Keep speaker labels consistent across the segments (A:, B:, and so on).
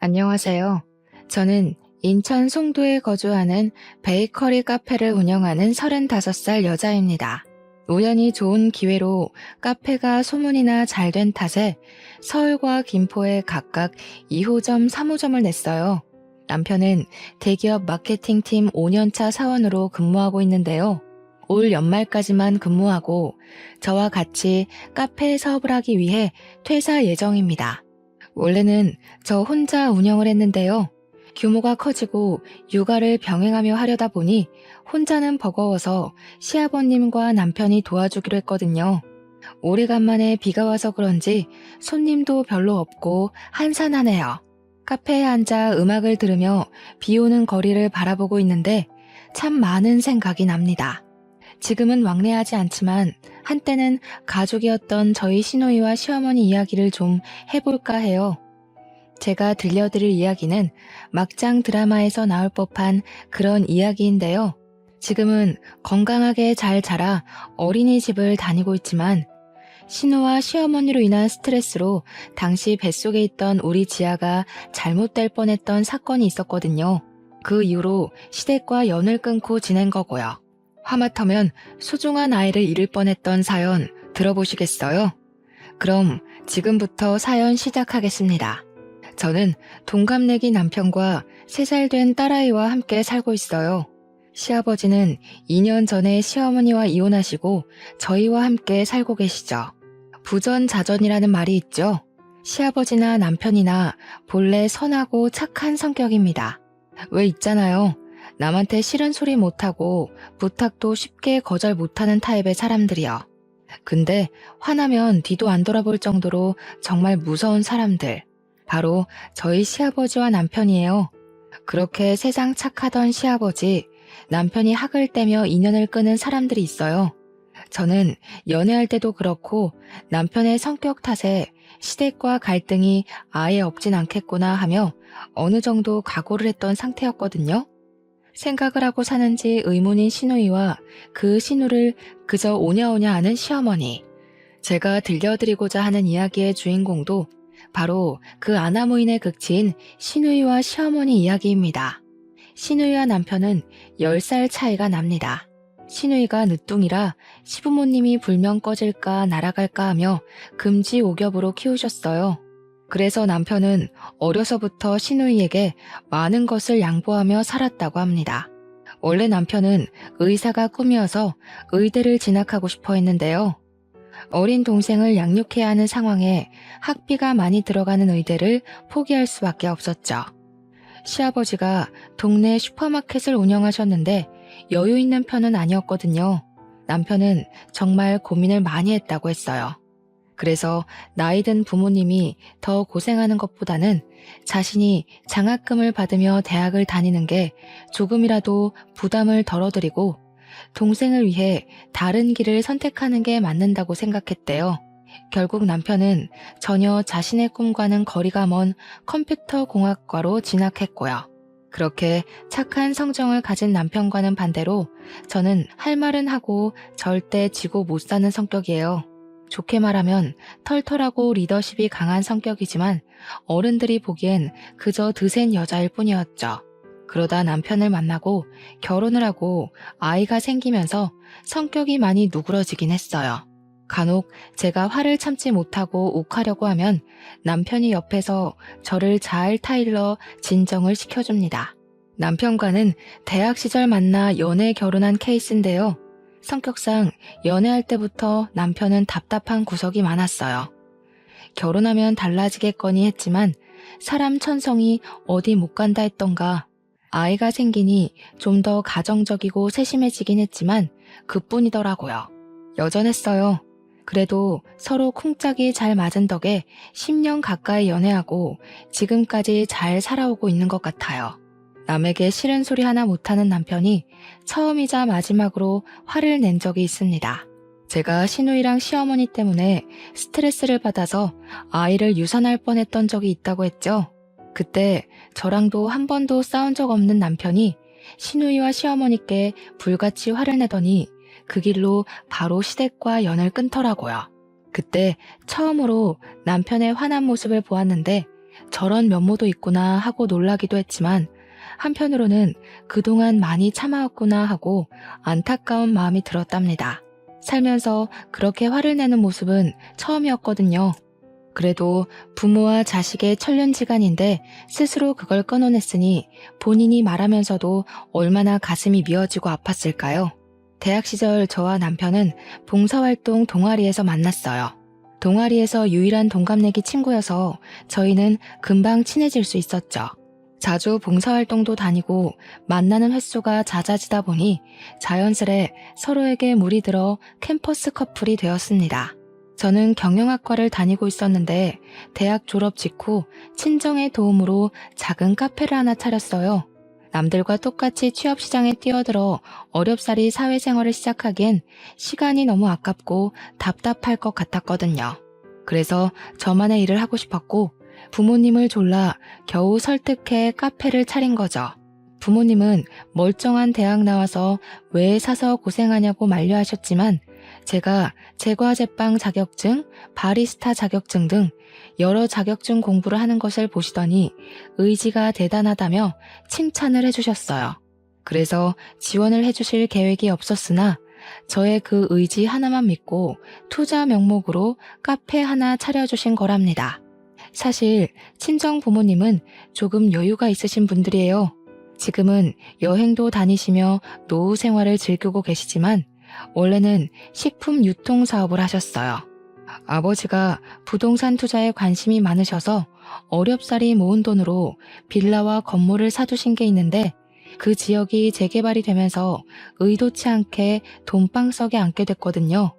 A: 안녕하세요. 저는 인천 송도에 거주하는 베이커리 카페를 운영하는 35살 여자입니다. 우연히 좋은 기회로 카페가 소문이나 잘 된 탓에 서울과 김포에 각각 2호점, 3호점을 냈어요. 남편은 대기업 마케팅팀 5년차 사원으로 근무하고 있는데요. 올 연말까지만 근무하고 저와 같이 카페 사업을 하기 위해 퇴사 예정입니다. 원래는 저 혼자 운영을 했는데요. 규모가 커지고 육아를 병행하며 하려다 보니 혼자는 버거워서 시아버님과 남편이 도와주기로 했거든요. 오래간만에 비가 와서 그런지 손님도 별로 없고 한산하네요. 카페에 앉아 음악을 들으며 비 오는 거리를 바라보고 있는데 참 많은 생각이 납니다. 지금은 왕래하지 않지만 한때는 가족이었던 저희 시누이와 시어머니 이야기를 좀 해볼까 해요. 제가 들려드릴 이야기는 막장 드라마에서 나올 법한 그런 이야기인데요. 지금은 건강하게 잘 자라 어린이집을 다니고 있지만 시누와 시어머니로 인한 스트레스로 당시 뱃속에 있던 우리 지아가 잘못될 뻔했던 사건이 있었거든요. 그 이후로 시댁과 연을 끊고 지낸 거고요. 하마터면 소중한 아이를 잃을 뻔했던 사연 들어보시겠어요? 그럼 지금부터 사연 시작하겠습니다. 저는 동갑내기 남편과 3살 된 딸아이와 함께 살고 있어요. 시아버지는 2년 전에 시어머니와 이혼하시고 저희와 함께 살고 계시죠. 부전자전이라는 말이 있죠. 시아버지나 남편이나 본래 선하고 착한 성격입니다. 왜 있잖아요. 남한테 싫은 소리 못하고 부탁도 쉽게 거절 못하는 타입의 사람들이요. 근데 화나면 뒤도 안 돌아볼 정도로 정말 무서운 사람들. 바로 저희 시아버지와 남편이에요. 그렇게 세상 착하던 시아버지, 남편이 학을 떼며 인연을 끄는 사람들이 있어요. 저는 연애할 때도 그렇고 남편의 성격 탓에 시댁과 갈등이 아예 없진 않겠구나 하며 어느 정도 각오를 했던 상태였거든요. 생각을 하고 사는지 의문인 시누이와 그 시누를 그저 오냐오냐 하는 시어머니. 제가 들려드리고자 하는 이야기의 주인공도 바로 그 아나무인의 극치인 시누이와 시어머니 이야기입니다. 시누이와 남편은 10살 차이가 납니다. 시누이가 늦둥이라 시부모님이 불면 꺼질까 날아갈까 하며 금지옥엽으로 키우셨어요. 그래서 남편은 어려서부터 시누이에게 많은 것을 양보하며 살았다고 합니다. 원래 남편은 의사가 꿈이어서 의대를 진학하고 싶어 했는데요. 어린 동생을 양육해야 하는 상황에 학비가 많이 들어가는 의대를 포기할 수밖에 없었죠. 시아버지가 동네 슈퍼마켓을 운영하셨는데 여유 있는 편은 아니었거든요. 남편은 정말 고민을 많이 했다고 했어요. 그래서 나이 든 부모님이 더 고생하는 것보다는 자신이 장학금을 받으며 대학을 다니는 게 조금이라도 부담을 덜어드리고 동생을 위해 다른 길을 선택하는 게 맞는다고 생각했대요. 결국 남편은 전혀 자신의 꿈과는 거리가 먼 컴퓨터 공학과로 진학했고요. 그렇게 착한 성정을 가진 남편과는 반대로 저는 할 말은 하고 절대 지고 못 사는 성격이에요. 좋게 말하면 털털하고 리더십이 강한 성격이지만 어른들이 보기엔 그저 드센 여자일 뿐이었죠. 그러다 남편을 만나고 결혼을 하고 아이가 생기면서 성격이 많이 누그러지긴 했어요. 간혹 제가 화를 참지 못하고 욱하려고 하면 남편이 옆에서 저를 잘 타일러 진정을 시켜줍니다. 남편과는 대학 시절 만나 연애 결혼한 케이스인데요. 성격상 연애할 때부터 남편은 답답한 구석이 많았어요. 결혼하면 달라지겠거니 했지만 사람 천성이 어디 못 간다 했던가. 아이가 생기니 좀 더 가정적이고 세심해지긴 했지만 그뿐이더라고요. 여전했어요. 그래도 서로 쿵짝이 잘 맞은 덕에 10년 가까이 연애하고 지금까지 잘 살아오고 있는 것 같아요. 남에게 싫은 소리 하나 못하는 남편이 처음이자 마지막으로 화를 낸 적이 있습니다. 제가 시누이랑 시어머니 때문에 스트레스를 받아서 아이를 유산할 뻔했던 적이 있다고 했죠. 그때 저랑도 한 번도 싸운 적 없는 남편이 시누이와 시어머니께 불같이 화를 내더니 그 길로 바로 시댁과 연을 끊더라고요. 그때 처음으로 남편의 화난 모습을 보았는데 저런 면모도 있구나 하고 놀라기도 했지만 한편으로는 그동안 많이 참아왔구나 하고 안타까운 마음이 들었답니다. 살면서 그렇게 화를 내는 모습은 처음이었거든요. 그래도 부모와 자식의 천륜지간인데 스스로 그걸 끊어냈으니 본인이 말하면서도 얼마나 가슴이 미어지고 아팠을까요? 대학 시절 저와 남편은 봉사활동 동아리에서 만났어요. 동아리에서 유일한 동갑내기 친구여서 저희는 금방 친해질 수 있었죠. 자주 봉사활동도 다니고 만나는 횟수가 잦아지다 보니 자연스레 서로에게 물이 들어 캠퍼스 커플이 되었습니다. 저는 경영학과를 다니고 있었는데 대학 졸업 직후 친정의 도움으로 작은 카페를 하나 차렸어요. 남들과 똑같이 취업시장에 뛰어들어 어렵사리 사회생활을 시작하기엔 시간이 너무 아깝고 답답할 것 같았거든요. 그래서 저만의 일을 하고 싶었고 부모님을 졸라 겨우 설득해 카페를 차린 거죠. 부모님은 멀쩡한 대학 나와서 왜 사서 고생하냐고 만류하셨지만 제가 제과제빵 자격증, 바리스타 자격증 등 여러 자격증 공부를 하는 것을 보시더니 의지가 대단하다며 칭찬을 해주셨어요. 그래서 지원을 해주실 계획이 없었으나 저의 그 의지 하나만 믿고 투자 명목으로 카페 하나 차려주신 거랍니다. 사실 친정 부모님은 조금 여유가 있으신 분들이에요. 지금은 여행도 다니시며 노후 생활을 즐기고 계시지만 원래는 식품 유통 사업을 하셨어요. 아버지가 부동산 투자에 관심이 많으셔서 어렵사리 모은 돈으로 빌라와 건물을 사두신 게 있는데 그 지역이 재개발이 되면서 의도치 않게 돈방석에 앉게 됐거든요.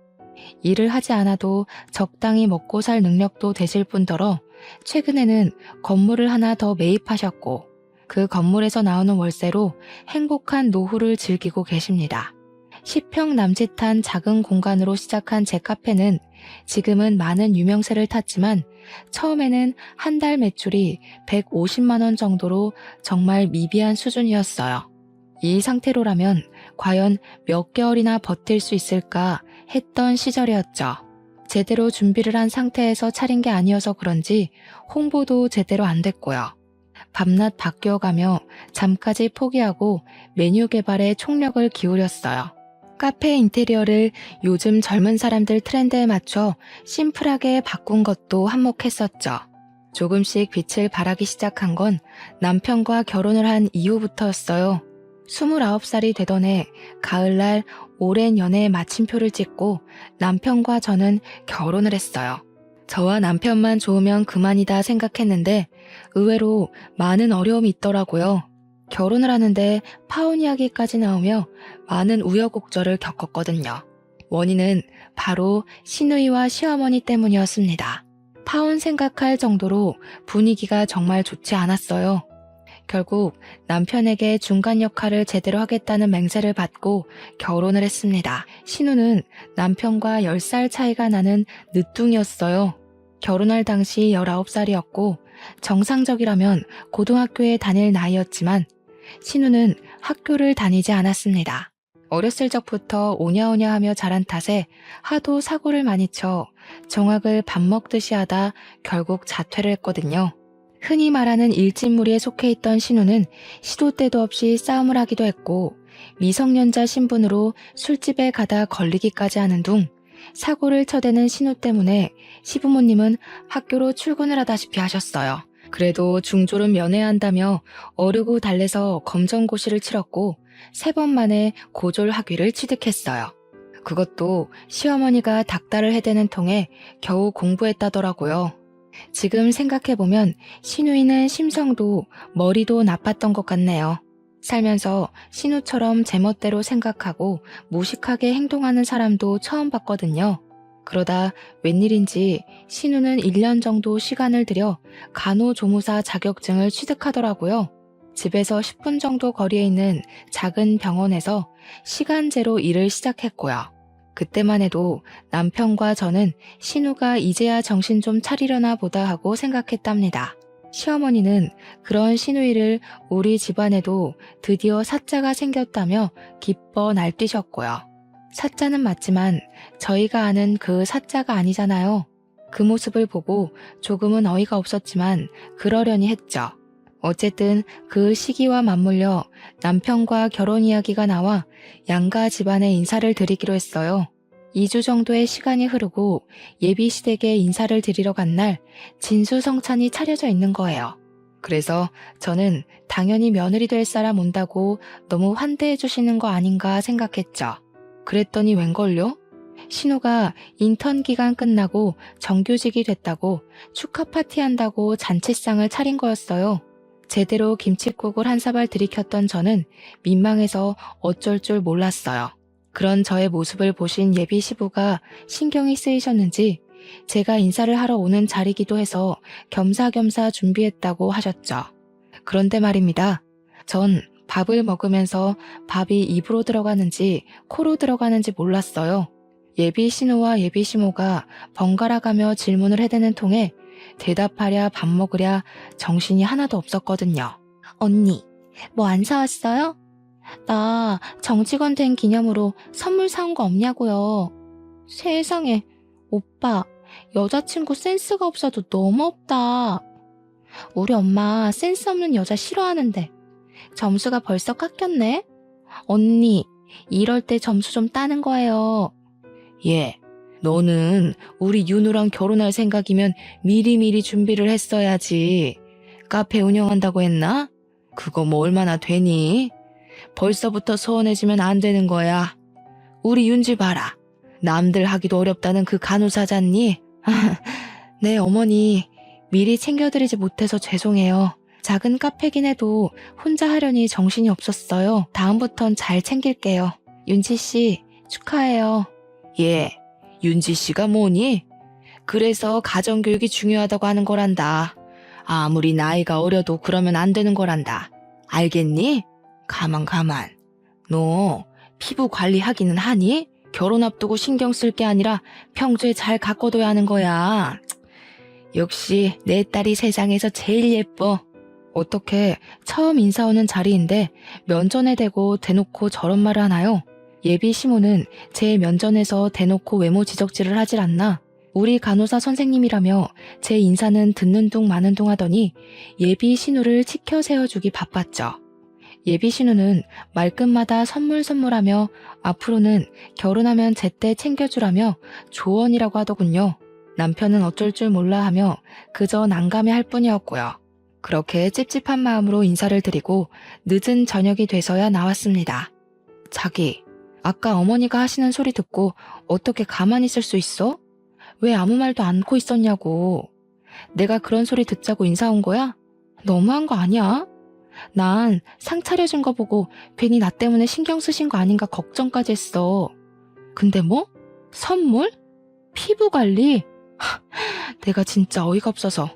A: 일을 하지 않아도 적당히 먹고 살 능력도 되실 뿐더러 최근에는 건물을 하나 더 매입하셨고 그 건물에서 나오는 월세로 행복한 노후를 즐기고 계십니다. 10평 남짓한 작은 공간으로 시작한 제 카페는 지금은 많은 유명세를 탔지만 처음에는 한 달 매출이 150만 원 정도로 정말 미비한 수준이었어요. 이 상태로라면 과연 몇 개월이나 버틸 수 있을까 했던 시절이었죠. 제대로 준비를 한 상태에서 차린 게 아니어서 그런지 홍보도 제대로 안 됐고요. 밤낮 바뀌어가며 잠까지 포기하고 메뉴 개발에 총력을 기울였어요. 카페 인테리어를 요즘 젊은 사람들 트렌드에 맞춰 심플하게 바꾼 것도 한몫했었죠. 조금씩 빛을 발하기 시작한 건 남편과 결혼을 한 이후부터였어요. 29살이 되던 해 가을날 오랜 연애의 마침표를 찍고 남편과 저는 결혼을 했어요. 저와 남편만 좋으면 그만이다 생각했는데 의외로 많은 어려움이 있더라고요. 결혼을 하는데 파혼 이야기까지 나오며 많은 우여곡절을 겪었거든요. 원인은 바로 시누이와 시어머니 때문이었습니다. 파혼 생각할 정도로 분위기가 정말 좋지 않았어요. 결국 남편에게 중간 역할을 제대로 하겠다는 맹세를 받고 결혼을 했습니다. 신우는 남편과 10살 차이가 나는 늦둥이였어요. 결혼할 당시 19살이었고 정상적이라면 고등학교에 다닐 나이였지만 신우는 학교를 다니지 않았습니다. 어렸을 적부터 오냐오냐 하며 자란 탓에 하도 사고를 많이 쳐 정학을 밥 먹듯이 하다 결국 자퇴를 했거든요. 흔히 말하는 일진무리에 속해 있던 신우는 시도 때도 없이 싸움을 하기도 했고 미성년자 신분으로 술집에 가다 걸리기까지 하는 둥 사고를 쳐대는 신우 때문에 시부모님은 학교로 출근을 하다시피 하셨어요. 그래도 중졸은 면해야 한다며 어르고 달래서 검정고시를 치렀고 3번 만에 고졸 학위를 취득했어요. 그것도 시어머니가 닥달을 해대는 통에 겨우 공부했다더라고요. 지금 생각해보면 신우이는 심성도 머리도 나빴던 것 같네요. 살면서 신우처럼 제멋대로 생각하고 무식하게 행동하는 사람도 처음 봤거든요. 그러다 웬일인지 신우는 1년 정도 시간을 들여 간호조무사 자격증을 취득하더라고요. 집에서 10분 정도 거리에 있는 작은 병원에서 시간제로 일을 시작했고요. 그때만 해도 남편과 저는 신우가 이제야 정신 좀 차리려나 보다 하고 생각했답니다. 시어머니는 그런 신우이를 우리 집안에도 드디어 사자가 생겼다며 기뻐 날뛰셨고요. 사자는 맞지만 저희가 아는 그 사자가 아니잖아요. 그 모습을 보고 조금은 어이가 없었지만 그러려니 했죠. 어쨌든 그 시기와 맞물려 남편과 결혼 이야기가 나와 양가 집안에 인사를 드리기로 했어요. 2주 정도의 시간이 흐르고 예비 시댁에 인사를 드리러 간 날 진수성찬이 차려져 있는 거예요. 그래서 저는 당연히 며느리 될 사람 온다고 너무 환대해 주시는 거 아닌가 생각했죠. 그랬더니 웬걸요? 신우가 인턴 기간 끝나고 정규직이 됐다고 축하 파티한다고 잔치상을 차린 거였어요. 제대로 김칫국을 한 사발 들이켰던 저는 민망해서 어쩔 줄 몰랐어요. 그런 저의 모습을 보신 예비 시부가 신경이 쓰이셨는지 제가 인사를 하러 오는 자리기도 해서 겸사겸사 준비했다고 하셨죠. 그런데 말입니다. 전 밥을 먹으면서 밥이 입으로 들어가는지 코로 들어가는지 몰랐어요. 예비 신우와 예비 시모가 번갈아 가며 질문을 해대는 통에 대답하랴 밥 먹으랴 정신이 하나도 없었거든요. 언니, 뭐 안 사왔어요? 나 정직원 된 기념으로 선물 사온 거 없냐고요. 세상에, 오빠, 여자친구 센스가 없어도 너무 없다. 우리 엄마 센스 없는 여자 싫어하는데 점수가 벌써 깎였네? 언니, 이럴 때 점수 좀 따는 거예요. 예, 너는 우리 윤우랑 결혼할 생각이면 미리미리 준비를 했어야지. 카페 운영한다고 했나? 그거 뭐 얼마나 되니? 벌써부터 소원해지면 안 되는 거야. 우리 윤지 봐라. 남들 하기도 어렵다는 그 간호사잖니? 네, 어머니. 미리 챙겨드리지 못해서 죄송해요. 작은 카페긴 해도 혼자 하려니 정신이 없었어요. 다음부턴 잘 챙길게요. 윤지 씨, 축하해요. 예, 윤지 씨가 뭐니? 그래서 가정교육이 중요하다고 하는 거란다. 아무리 나이가 어려도 그러면 안 되는 거란다. 알겠니? 가만. 너 피부 관리하기는 하니? 결혼 앞두고 신경 쓸 게 아니라 평소에 잘 가꿔둬야 하는 거야. 역시 내 딸이 세상에서 제일 예뻐. 어떻게 처음 인사 오는 자리인데 면전에 대고 대놓고 저런 말을 하나요? 예비 시모는 제 면전에서 대놓고 외모 지적질을 하질 않나. 우리 간호사 선생님이라며 제 인사는 듣는 둥 마는 둥 하더니 예비 신우를 치켜 세워주기 바빴죠. 예비 신우는 말끝마다 선물하며 앞으로는 결혼하면 제때 챙겨주라며 조언이라고 하더군요. 남편은 어쩔 줄 몰라 하며 그저 난감해할 뿐이었고요. 그렇게 찝찝한 마음으로 인사를 드리고 늦은 저녁이 돼서야 나왔습니다. 자기, 아까 어머니가 하시는 소리 듣고 어떻게 가만히 있을 수 있어? 왜 아무 말도 않고 있었냐고. 내가 그런 소리 듣자고 인사 온 거야? 너무한 거 아니야? 난 상 차려준 거 보고 괜히 나 때문에 신경 쓰신 거 아닌가 걱정까지 했어. 근데 뭐? 선물? 피부 관리? 내가 진짜 어이가 없어서.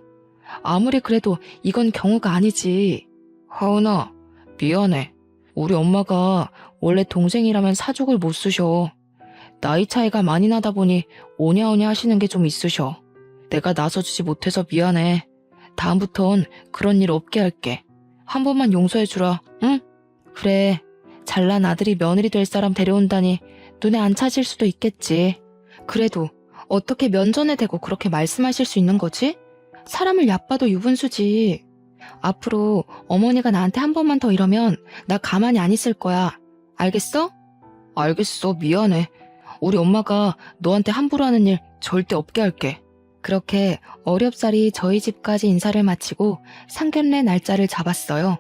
A: 아무리 그래도 이건 경우가 아니지. 하은아, 미안해. 우리 엄마가 원래 동생이라면 사족을 못 쓰셔. 나이 차이가 많이 나다 보니 오냐오냐 하시는 게 좀 있으셔. 내가 나서주지 못해서 미안해. 다음부턴 그런 일 없게 할게. 한 번만 용서해주라, 응? 그래, 잘난 아들이 며느리 될 사람 데려온다니 눈에 안 차질 수도 있겠지. 그래도 어떻게 면전에 대고 그렇게 말씀하실 수 있는 거지? 사람을 얕봐도 유분수지. 앞으로 어머니가 나한테 한 번만 더 이러면 나 가만히 안 있을 거야. 알겠어? 알겠어, 미안해. 우리 엄마가 너한테 함부로 하는 일 절대 없게 할게. 그렇게 어렵사리 저희 집까지 인사를 마치고 상견례 날짜를 잡았어요.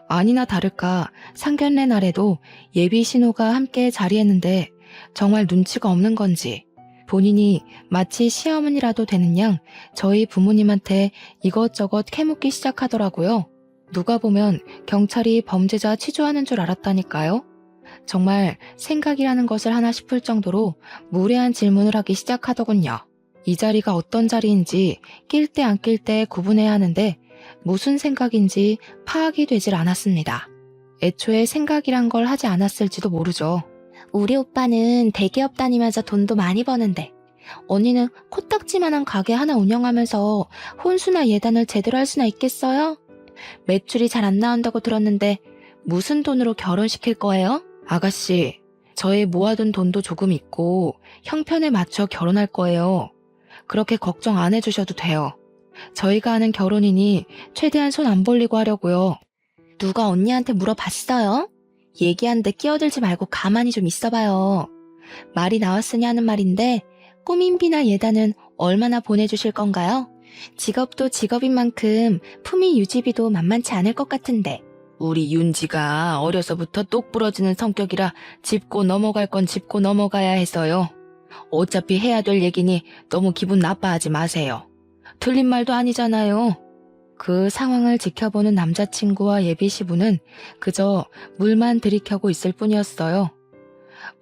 A: 아니나 다를까 상견례 날에도 예비 신우가 함께 자리했는데 정말 눈치가 없는 건지 본인이 마치 시어머니라도 되는 양 저희 부모님한테 이것저것 캐묻기 시작하더라고요. 누가 보면 경찰이 범죄자 취조하는 줄 알았다니까요. 정말 생각이라는 것을 하나 싶을 정도로 무례한 질문을 하기 시작하더군요. 이 자리가 어떤 자리인지 낄 때 안 낄 때 구분해야 하는데 무슨 생각인지 파악이 되질 않았습니다. 애초에 생각이란 걸 하지 않았을지도 모르죠. 우리 오빠는 대기업 다니면서 돈도 많이 버는데 언니는 코딱지만한 가게 하나 운영하면서 혼수나 예단을 제대로 할 수나 있겠어요? 매출이 잘 안 나온다고 들었는데 무슨 돈으로 결혼시킬 거예요? 아가씨, 저의 모아둔 돈도 조금 있고 형편에 맞춰 결혼할 거예요. 그렇게 걱정 안 해주셔도 돼요. 저희가 하는 결혼이니 최대한 손 안 벌리고 하려고요. 누가 언니한테 물어봤어요? 얘기하는데 끼어들지 말고 가만히 좀 있어봐요. 말이 나왔으니 하는 말인데 꾸민비나 예단은 얼마나 보내주실 건가요? 직업도 직업인 만큼 품위 유지비도 만만치 않을 것 같은데. 우리 윤지가 어려서부터 똑 부러지는 성격이라 짚고 넘어갈 건 짚고 넘어가야 해서요. 어차피 해야 될 얘기니 너무 기분 나빠하지 마세요. 틀린 말도 아니잖아요. 그 상황을 지켜보는 남자친구와 예비 시부는 그저 물만 들이켜고 있을 뿐이었어요.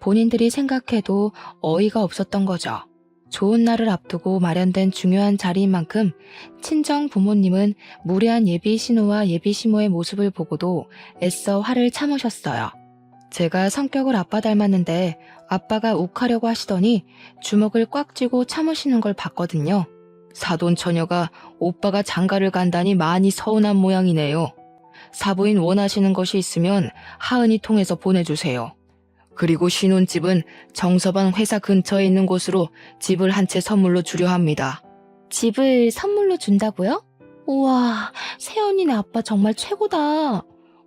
A: 본인들이 생각해도 어이가 없었던 거죠. 좋은 날을 앞두고 마련된 중요한 자리인 만큼 친정 부모님은 무례한 예비 신우와 예비 시모의 모습을 보고도 애써 화를 참으셨어요. 제가 성격을 아빠 닮았는데 아빠가 욱하려고 하시더니 주먹을 꽉 쥐고 참으시는 걸 봤거든요. 사돈 처녀가 오빠가 장가를 간다니 많이 서운한 모양이네요. 사부인 원하시는 것이 있으면 하은이 통해서 보내주세요. 그리고 신혼집은 정서방 회사 근처에 있는 곳으로 집을 한 채 선물로 주려 합니다. 집을 선물로 준다고요? 우와, 새언니네 아빠 정말 최고다.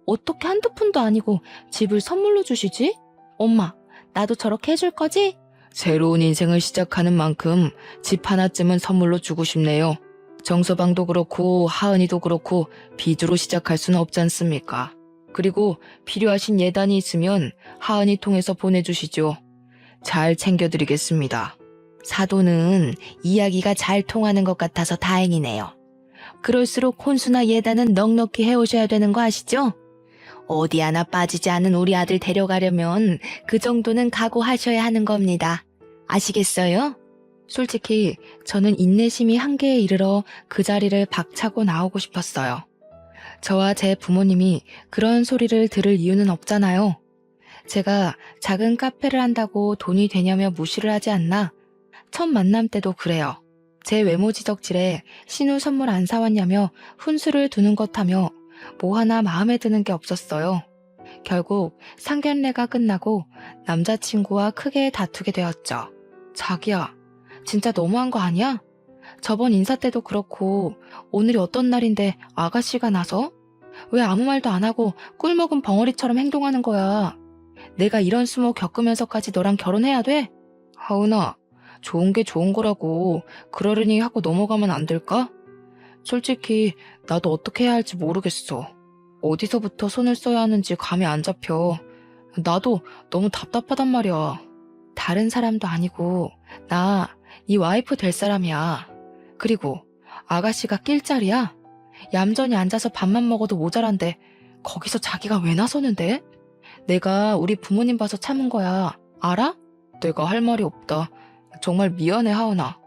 A: 어떻게 한두 푼도 아니고 집을 선물로 주시지? 엄마, 나도 저렇게 해줄 거지? 새로운 인생을 시작하는 만큼 집 하나쯤은 선물로 주고 싶네요. 정서방도 그렇고 하은이도 그렇고 빚으로 시작할 수는 없지 않습니까? 그리고 필요하신 예단이 있으면 하은이 통해서 보내주시죠. 잘 챙겨드리겠습니다. 사도는 이야기가 잘 통하는 것 같아서 다행이네요. 그럴수록 혼수나 예단은 넉넉히 해오셔야 되는 거 아시죠? 어디 하나 빠지지 않은 우리 아들 데려가려면 그 정도는 각오하셔야 하는 겁니다. 아시겠어요? 솔직히 저는 인내심이 한계에 이르러 그 자리를 박차고 나오고 싶었어요. 저와 제 부모님이 그런 소리를 들을 이유는 없잖아요. 제가 작은 카페를 한다고 돈이 되냐며 무시를 하지 않나? 첫 만남 때도 그래요. 제 외모 지적질에 신우 선물 안 사왔냐며 훈수를 두는 것 하며 뭐 하나 마음에 드는 게 없었어요. 결국 상견례가 끝나고 남자친구와 크게 다투게 되었죠. 자기야, 진짜 너무한 거 아니야? 저번 인사 때도 그렇고 오늘이 어떤 날인데 아가씨가 나서? 왜 아무 말도 안 하고 꿀먹은 벙어리처럼 행동하는 거야? 내가 이런 수모 겪으면서까지 너랑 결혼해야 돼? 하은아, 좋은 게 좋은 거라고 그러려니 하고 넘어가면 안 될까? 솔직히 나도 어떻게 해야 할지 모르겠어. 어디서부터 손을 써야 하는지 감이 안 잡혀. 나도 너무 답답하단 말이야. 다른 사람도 아니고 나 네 와이프 될 사람이야. 그리고 아가씨가 낄 자리야? 얌전히 앉아서 밥만 먹어도 모자란데 거기서 자기가 왜 나서는데? 내가 우리 부모님 봐서 참은 거야. 알아? 내가 할 말이 없다. 정말 미안해, 하은아.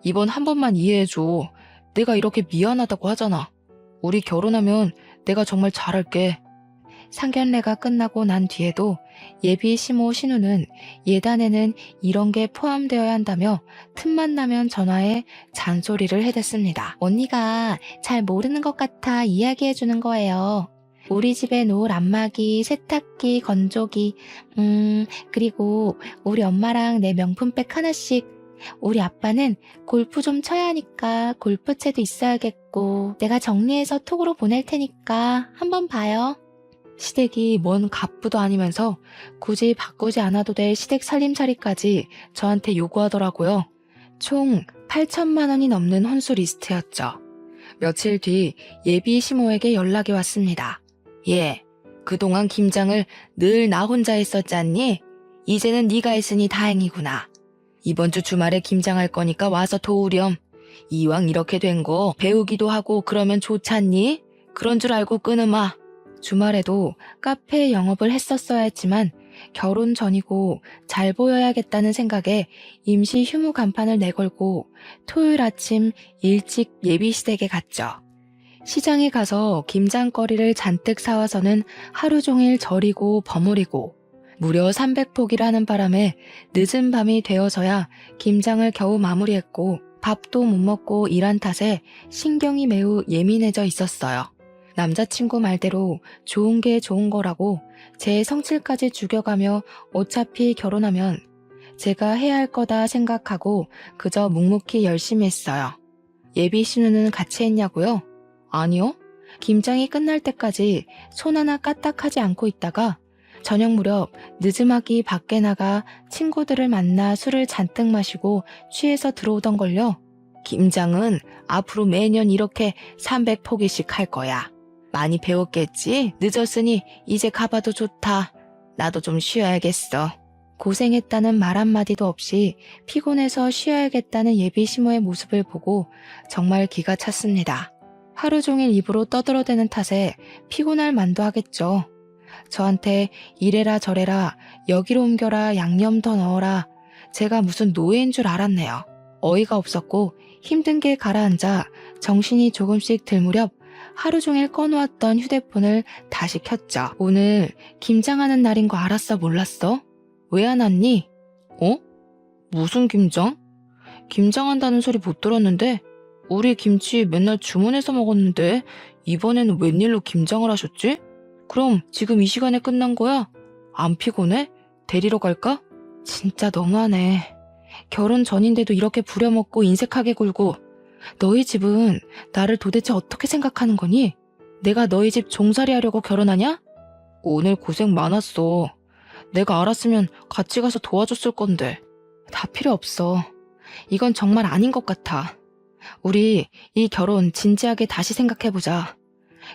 A: 이번 한 번만 이해해줘. 내가 이렇게 미안하다고 하잖아. 우리 결혼하면 내가 정말 잘할게. 상견례가 끝나고 난 뒤에도 예비 시모 신우는 예단에는 이런 게 포함되어야 한다며 틈만 나면 전화해 잔소리를 해댔습니다. 언니가 잘 모르는 것 같아 이야기해주는 거예요. 우리 집에 놓을 안마기, 세탁기, 건조기, 그리고 우리 엄마랑 내 명품백 하나씩. 우리 아빠는 골프 좀 쳐야 하니까 골프채도 있어야겠고 내가 정리해서 톡으로 보낼 테니까 한번 봐요. 시댁이 뭔 갑부도 아니면서 굳이 바꾸지 않아도 될 시댁 살림살이까지 저한테 요구하더라고요. 총 8천만 원이 넘는 혼수 리스트였죠. 며칠 뒤 예비 시모에게 연락이 왔습니다. 예, 그동안 김장을 늘 나 혼자 했었잖니? 이제는 네가 했으니 다행이구나. 이번 주 주말에 김장할 거니까 와서 도우렴. 이왕 이렇게 된 거 배우기도 하고 그러면 좋잖니? 그런 줄 알고 끊으마. 주말에도 카페 영업을 했었어야 했지만 결혼 전이고 잘 보여야겠다는 생각에 임시 휴무 간판을 내걸고 토요일 아침 일찍 예비시댁에 갔죠. 시장에 가서 김장거리를 잔뜩 사와서는 하루 종일 절이고 버무리고 무려 300포기라는 바람에 늦은 밤이 되어서야 김장을 겨우 마무리했고 밥도 못 먹고 일한 탓에 신경이 매우 예민해져 있었어요. 남자친구 말대로 좋은 게 좋은 거라고 제 성질까지 죽여가며 어차피 결혼하면 제가 해야 할 거다 생각하고 그저 묵묵히 열심히 했어요. 예비 신우는 같이 했냐고요? 아니요. 김장이 끝날 때까지 손 하나 까딱하지 않고 있다가 저녁 무렵 늦음하기 밖에 나가 친구들을 만나 술을 잔뜩 마시고 취해서 들어오던걸요. 김장은 앞으로 매년 이렇게 300포기씩 할 거야. 많이 배웠겠지? 늦었으니 이제 가봐도 좋다. 나도 좀 쉬어야겠어. 고생했다는 말 한마디도 없이 피곤해서 쉬어야겠다는 예비 시모의 모습을 보고 정말 기가 찼습니다. 하루 종일 입으로 떠들어대는 탓에 피곤할 만도 하겠죠. 저한테 이래라 저래라 여기로 옮겨라 양념 더 넣어라. 제가 무슨 노예인 줄 알았네요. 어이가 없었고 힘든 게 가라앉아 정신이 조금씩 들 무렵 하루 종일 꺼놓았던 휴대폰을 다시 켰죠. 오늘 김장하는 날인 거 알았어 몰랐어? 왜 안 왔니? 어? 무슨 김장? 김장한다는 소리 못 들었는데 우리 김치 맨날 주문해서 먹었는데 이번에는 웬일로 김장을 하셨지? 그럼 지금 이 시간에 끝난 거야? 안 피곤해? 데리러 갈까? 진짜 너무하네. 결혼 전인데도 이렇게 부려먹고 인색하게 굴고 너희 집은 나를 도대체 어떻게 생각하는 거니? 내가 너희 집 종살이 하려고 결혼하냐? 오늘 고생 많았어. 내가 알았으면 같이 가서 도와줬을 건데. 다 필요 없어. 이건 정말 아닌 것 같아. 우리 이 결혼 진지하게 다시 생각해보자.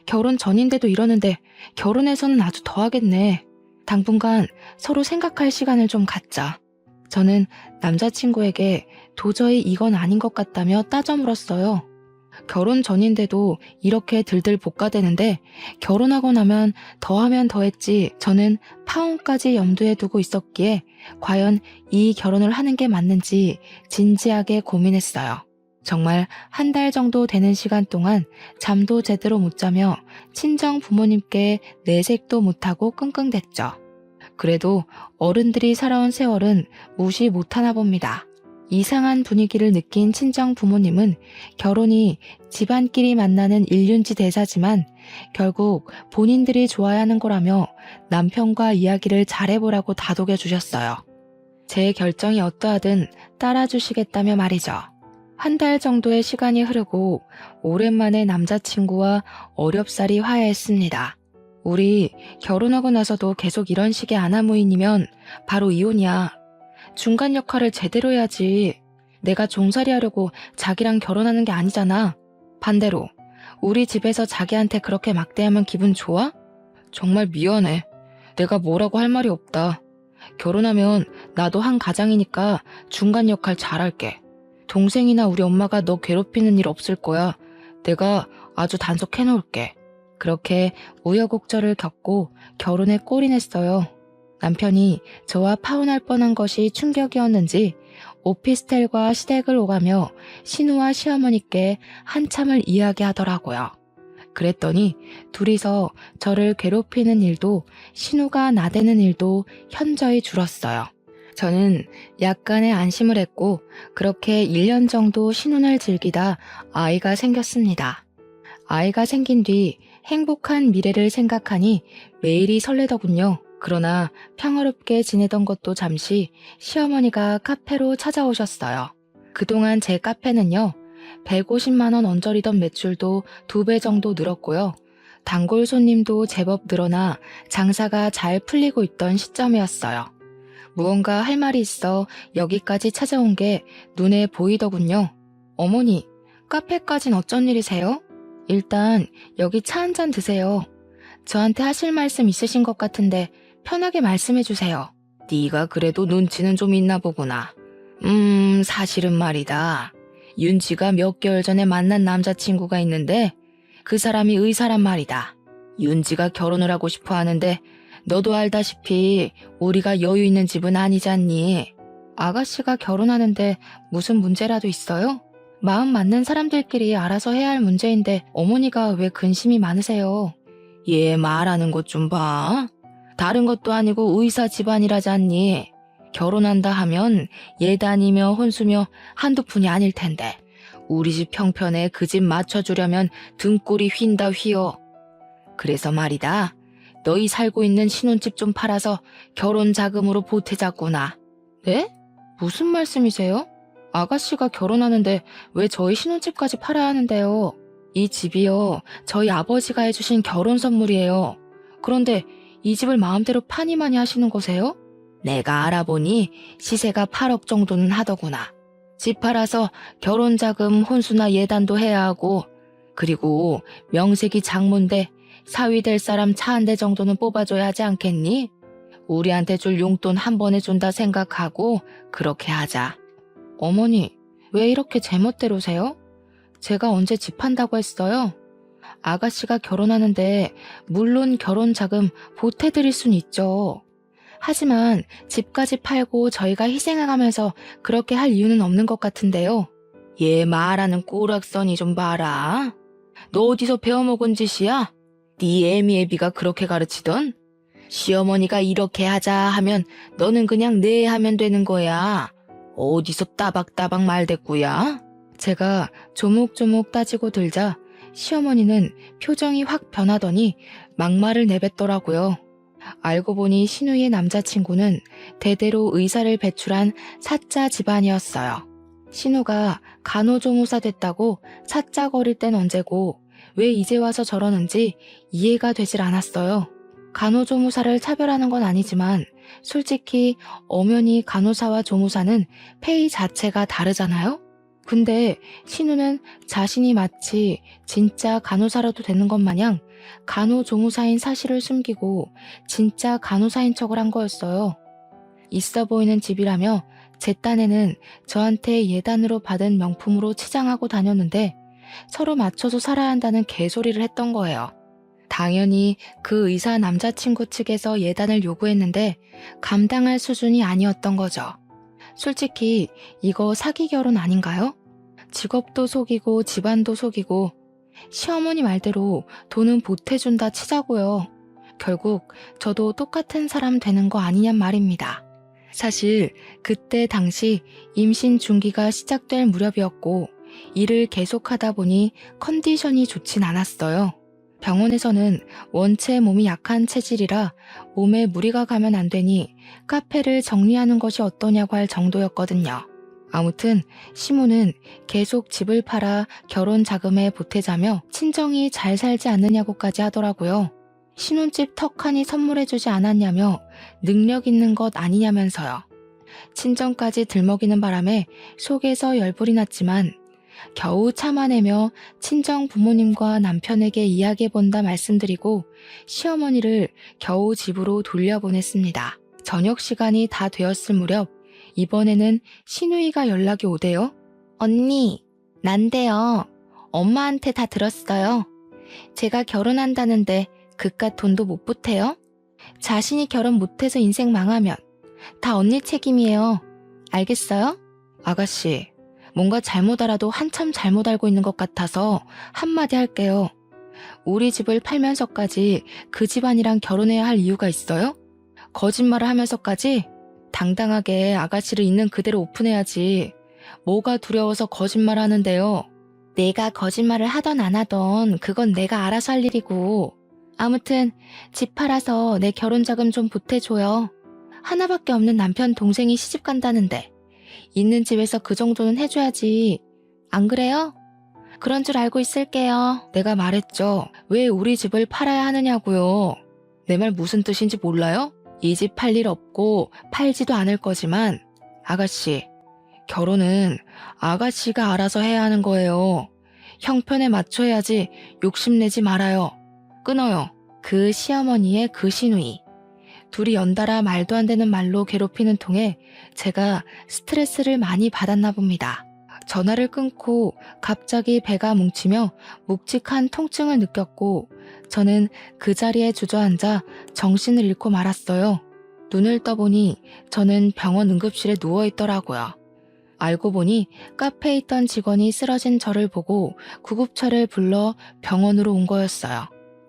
A: 결혼 전인데도 이러는데 결혼해서는 아주 더하겠네. 당분간 서로 생각할 시간을 좀 갖자. 저는 남자친구에게 도저히 이건 아닌 것 같다며 따져 물었어요. 결혼 전인데도 이렇게 들들 볶아대는데 결혼하고 나면 더하면 더했지 저는 파혼까지 염두에 두고 있었기에 과연 이 결혼을 하는 게 맞는지 진지하게 고민했어요. 정말 한 달 정도 되는 시간 동안 잠도 제대로 못 자며 친정 부모님께 내색도 못하고 끙끙댔죠. 그래도 어른들이 살아온 세월은 무시 못하나 봅니다. 이상한 분위기를 느낀 친정 부모님은 결혼이 집안끼리 만나는 일륜지 대사지만 결국 본인들이 좋아야 하는 거라며 남편과 이야기를 잘해보라고 다독여 주셨어요. 제 결정이 어떠하든 따라주시겠다며 말이죠. 한 달 정도의 시간이 흐르고 오랜만에 남자친구와 어렵사리 화해했습니다. 우리 결혼하고 나서도 계속 이런 식의 아나무인이면 바로 이혼이야. 중간 역할을 제대로 해야지. 내가 종살이 하려고 자기랑 결혼하는 게 아니잖아. 반대로 우리 집에서 자기한테 그렇게 막대하면 기분 좋아? 정말 미안해. 내가 뭐라고 할 말이 없다. 결혼하면 나도 한 가장이니까 중간 역할 잘할게. 동생이나 우리 엄마가 너 괴롭히는 일 없을 거야. 내가 아주 단속해놓을게. 그렇게 우여곡절을 겪고 결혼에 골인했어요. 남편이 저와 파혼할 뻔한 것이 충격이었는지 오피스텔과 시댁을 오가며 신우와 시어머니께 한참을 이야기하더라고요. 그랬더니 둘이서 저를 괴롭히는 일도 신우가 나대는 일도 현저히 줄었어요. 저는 약간의 안심을 했고 그렇게 1년 정도 신혼을 즐기다 아이가 생겼습니다. 아이가 생긴 뒤 행복한 미래를 생각하니 매일이 설레더군요. 그러나 평화롭게 지내던 것도 잠시 시어머니가 카페로 찾아오셨어요. 그동안 제 카페는요. 150만 원 언저리던 매출도 2배 정도 늘었고요. 단골 손님도 제법 늘어나 장사가 잘 풀리고 있던 시점이었어요. 무언가 할 말이 있어 여기까지 찾아온 게 눈에 보이더군요. 어머니, 카페까진 어쩐 일이세요? 일단 여기 차 한 잔 드세요. 저한테 하실 말씀 있으신 것 같은데 편하게 말씀해 주세요. 네가 그래도 눈치는 좀 있나 보구나. 사실은 말이다. 윤지가 몇 개월 전에 만난 남자친구가 있는데 그 사람이 의사란 말이다. 윤지가 결혼을 하고 싶어 하는데 너도 알다시피 우리가 여유 있는 집은 아니잖니. 아가씨가 결혼하는데 무슨 문제라도 있어요? 마음 맞는 사람들끼리 알아서 해야 할 문제인데 어머니가 왜 근심이 많으세요? 얘 말하는 것 좀 봐. 다른 것도 아니고 의사 집안이라잖니. 결혼한다 하면 예단이며 혼수며 한두 푼이 아닐 텐데 우리 집 형편에 그 집 맞춰주려면 등골이 휜다 휘어. 그래서 말이다. 너희 살고 있는 신혼집 좀 팔아서 결혼 자금으로 보태자꾸나. 네? 무슨 말씀이세요? 아가씨가 결혼하는데 왜 저희 신혼집까지 팔아야 하는데요? 이 집이요, 저희 아버지가 해주신 결혼 선물이에요. 그런데 이 집을 마음대로 파니마니 하시는 거세요? 내가 알아보니 시세가 8억 정도는 하더구나. 집 팔아서 결혼자금, 혼수나 예단도 해야 하고, 그리고 명색이 장모인데 사위 될 사람 차 한 대 정도는 뽑아줘야 하지 않겠니? 우리한테 줄 용돈 한 번에 준다 생각하고 그렇게 하자. 어머니, 왜 이렇게 제멋대로세요? 제가 언제 집 판다고 했어요? 아가씨가 결혼하는데 물론 결혼자금 보태드릴 순 있죠. 하지만 집까지 팔고 저희가 희생해가면서 그렇게 할 이유는 없는 것 같은데요. 얘 말하는 꼬락서니 좀 봐라. 너 어디서 배워먹은 짓이야? 네 애미애비가 그렇게 가르치던? 시어머니가 이렇게 하자 하면 너는 그냥 네 하면 되는 거야. 어디서 따박따박 말대꾸야? 제가 조목조목 따지고 들자 시어머니는 표정이 확 변하더니 막말을 내뱉더라고요. 알고 보니 신우의 남자친구는 대대로 의사를 배출한 사자 집안이었어요. 신우가 간호조무사 됐다고 사자거릴 땐 언제고 왜 이제 와서 저러는지 이해가 되질 않았어요. 간호조무사를 차별하는 건 아니지만 솔직히 엄연히 간호사와 조무사는 페이 자체가 다르잖아요? 근데 신우는 자신이 마치 진짜 간호사라도 되는 것 마냥 간호조무사인 사실을 숨기고 진짜 간호사인 척을 한 거였어요. 있어 보이는 집이라며 제 딴에는 저한테 예단으로 받은 명품으로 치장하고 다녔는데 서로 맞춰서 살아야 한다는 개소리를 했던 거예요. 당연히 그 의사 남자친구 측에서 예단을 요구했는데 감당할 수준이 아니었던 거죠. 솔직히 이거 사기 결혼 아닌가요? 직업도 속이고 집안도 속이고 시어머니 말대로 돈은 보태준다 치자고요. 결국 저도 똑같은 사람 되는 거 아니냔 말입니다. 사실 그때 당시 임신 중기가 시작될 무렵이었고 일을 계속하다 보니 컨디션이 좋진 않았어요. 병원에서는 원체 몸이 약한 체질이라 몸에 무리가 가면 안 되니 카페를 정리하는 것이 어떠냐고 할 정도였거든요. 아무튼 시모는 계속 집을 팔아 결혼 자금에 보태자며 친정이 잘 살지 않느냐고까지 하더라고요. 신혼집 턱하니 선물해주지 않았냐며 능력 있는 것 아니냐면서요. 친정까지 들먹이는 바람에 속에서 열불이 났지만 겨우 참아내며 친정 부모님과 남편에게 이야기해본다 말씀드리고 시어머니를 겨우 집으로 돌려보냈습니다. 저녁 시간이 다 되었을 무렵 이번에는 신우이가 연락이 오대요. 언니, 난데요. 엄마한테 다 들었어요. 제가 결혼한다는데 그깟 돈도 못 보태요? 자신이 결혼 못해서 인생 망하면 다 언니 책임이에요. 알겠어요? 아가씨, 뭔가 잘못 알아도 한참 잘못 알고 있는 것 같아서 한마디 할게요. 우리 집을 팔면서까지 그 집안이랑 결혼해야 할 이유가 있어요? 거짓말을 하면서까지? 당당하게 아가씨를 있는 그대로 오픈해야지. 뭐가 두려워서 거짓말 하는데요. 내가 거짓말을 하던 안 하던 그건 내가 알아서 할 일이고. 아무튼 집 팔아서 내 결혼자금 좀 보태줘요. 하나밖에 없는 남편 동생이 시집 간다는데 있는 집에서 그 정도는 해줘야지. 안 그래요? 그런 줄 알고 있을게요. 내가 말했죠. 왜 우리 집을 팔아야 하느냐고요. 내 말 무슨 뜻인지 몰라요? 이 집 팔 일 없고 팔지도 않을 거지만 아가씨, 결혼은 아가씨가 알아서 해야 하는 거예요. 형편에 맞춰야지 욕심내지 말아요. 끊어요. 그 시어머니의 그 시누이. 둘이 연달아 말도 안 되는 말로 괴롭히는 통에 제가 스트레스를 많이 받았나 봅니다. 전화를 끊고 갑자기 배가 뭉치며 묵직한 통증을 느꼈고 저는 그 자리에 주저앉아 정신을 잃고 말았어요. 눈을 떠보니 저는 병원 응급실에 누워있더라고요. 알고 보니 카페에 있던 직원이 쓰러진 저를 보고 구급차를 불러 병원으로 온 거였어요.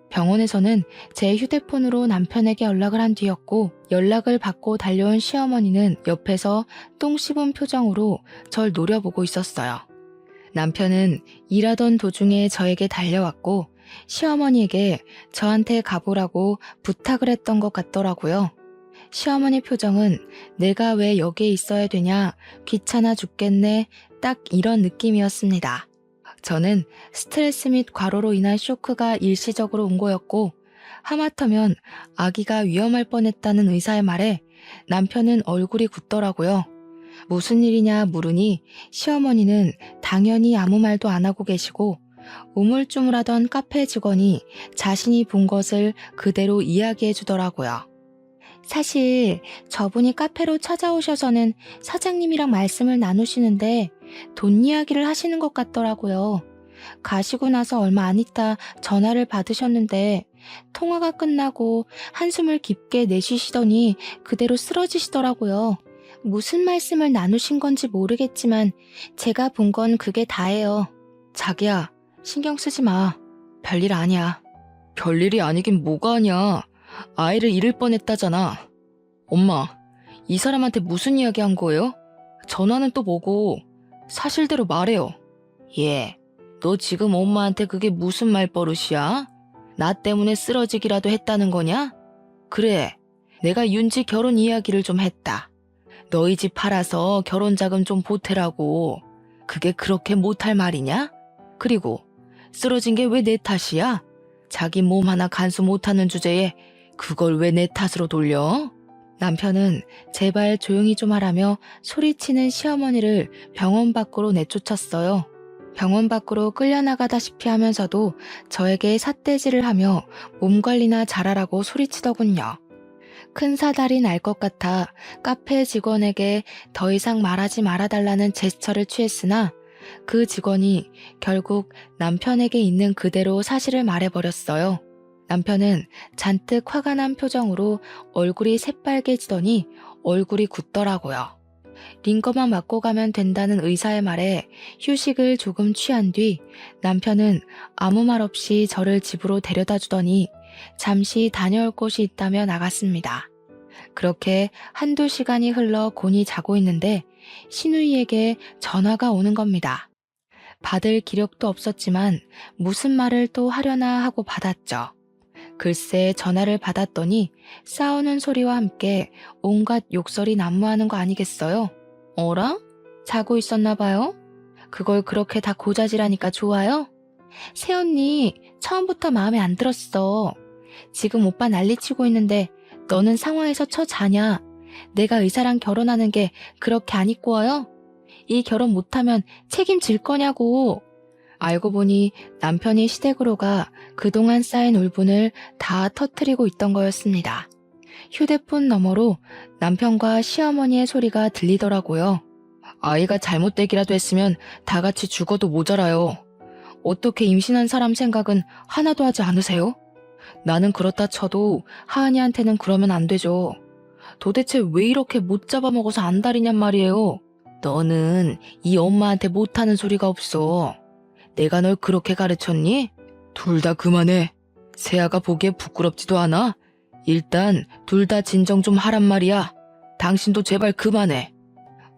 A: 병원에서는 제 휴대폰으로 남편에게 연락을 한 뒤였고 연락을 받고 달려온 시어머니는 옆에서 똥 씹은 표정으로 절 노려보고 있었어요. 남편은 일하던 도중에 저에게 달려왔고 시어머니에게 저한테 가보라고 부탁을 했던 것 같더라고요. 시어머니 표정은 내가 왜 여기에 있어야 되냐, 귀찮아 죽겠네, 딱 이런 느낌이었습니다. 저는 스트레스 및 과로로 인한 쇼크가 일시적으로 온 거였고, 하마터면 아기가 위험할 뻔했다는 의사의 말에 남편은 얼굴이 굳더라고요. 무슨 일이냐 물으니 시어머니는 당연히 아무 말도 안 하고 계시고, 우물쭈물하던 카페 직원이 자신이 본 것을 그대로 이야기해 주더라고요. 사실 저분이 카페로 찾아오셔서는 사장님이랑 말씀을 나누시는데 돈 이야기를 하시는 것 같더라고요. 가시고 나서 얼마 안 있다 전화를 받으셨는데 통화가 끝나고 한숨을 깊게 내쉬시더니 그대로 쓰러지시더라고요. 무슨 말씀을 나누신 건지 모르겠지만 제가 본 건 그게 다예요. 자기야, 신경 쓰지 마. 별일 아니야. 별일이 아니긴 뭐가 아니야. 아이를 잃을 뻔했다잖아. 엄마, 이 사람한테 무슨 이야기 한 거예요? 전화는 또 뭐고? 사실대로 말해요. 예, 너 지금 엄마한테 그게 무슨 말버릇이야? 나 때문에 쓰러지기라도 했다는 거냐? 그래, 내가 윤지 결혼 이야기를 좀 했다. 너희 집 팔아서 결혼 자금 좀 보태라고. 그게 그렇게 못할 말이냐? 그리고 쓰러진 게 왜 내 탓이야? 자기 몸 하나 간수 못하는 주제에 그걸 왜 내 탓으로 돌려? 남편은 제발 조용히 좀 하라며 소리치는 시어머니를 병원 밖으로 내쫓았어요. 병원 밖으로 끌려나가다시피 하면서도 저에게 삿대질을 하며 몸 관리나 잘하라고 소리치더군요. 큰 사달이 날 것 같아 카페 직원에게 더 이상 말하지 말아달라는 제스처를 취했으나 그 직원이 결국 남편에게 있는 그대로 사실을 말해버렸어요. 남편은 잔뜩 화가 난 표정으로 얼굴이 새빨개지더니 얼굴이 굳더라고요. 링거만 맞고 가면 된다는 의사의 말에 휴식을 조금 취한 뒤 남편은 아무 말 없이 저를 집으로 데려다 주더니 잠시 다녀올 곳이 있다며 나갔습니다. 그렇게 한두 시간이 흘러 곤히 자고 있는데 시누이에게 전화가 오는 겁니다. 받을 기력도 없었지만 무슨 말을 또 하려나 하고 받았죠. 글쎄 전화를 받았더니 싸우는 소리와 함께 온갖 욕설이 난무하는 거 아니겠어요? 어라? 자고 있었나 봐요? 그걸 그렇게 다 고자질하니까 좋아요? 새언니 처음부터 마음에 안 들었어. 지금 오빠 난리치고 있는데 너는 상황에서 자냐? 내가 의사랑 결혼하는 게 그렇게 안 이꼬아요? 이 결혼 못하면 책임질 거냐고. 알고 보니 남편이 시댁으로 가 그동안 쌓인 울분을 다 터뜨리고 있던 거였습니다. 휴대폰 너머로 남편과 시어머니의 소리가 들리더라고요. 아이가 잘못되기라도 했으면 다 같이 죽어도 모자라요. 어떻게 임신한 사람 생각은 하나도 하지 않으세요? 나는 그렇다 쳐도 하은이한테는 그러면 안 되죠. 도대체 왜 이렇게 못 잡아먹어서 안달이냔 말이에요. 너는 이 엄마한테 못하는 소리가 없어. 내가 널 그렇게 가르쳤니? 둘 다 그만해. 세아가 보기에 부끄럽지도 않아? 일단 둘 다 진정 좀 하란 말이야. 당신도 제발 그만해.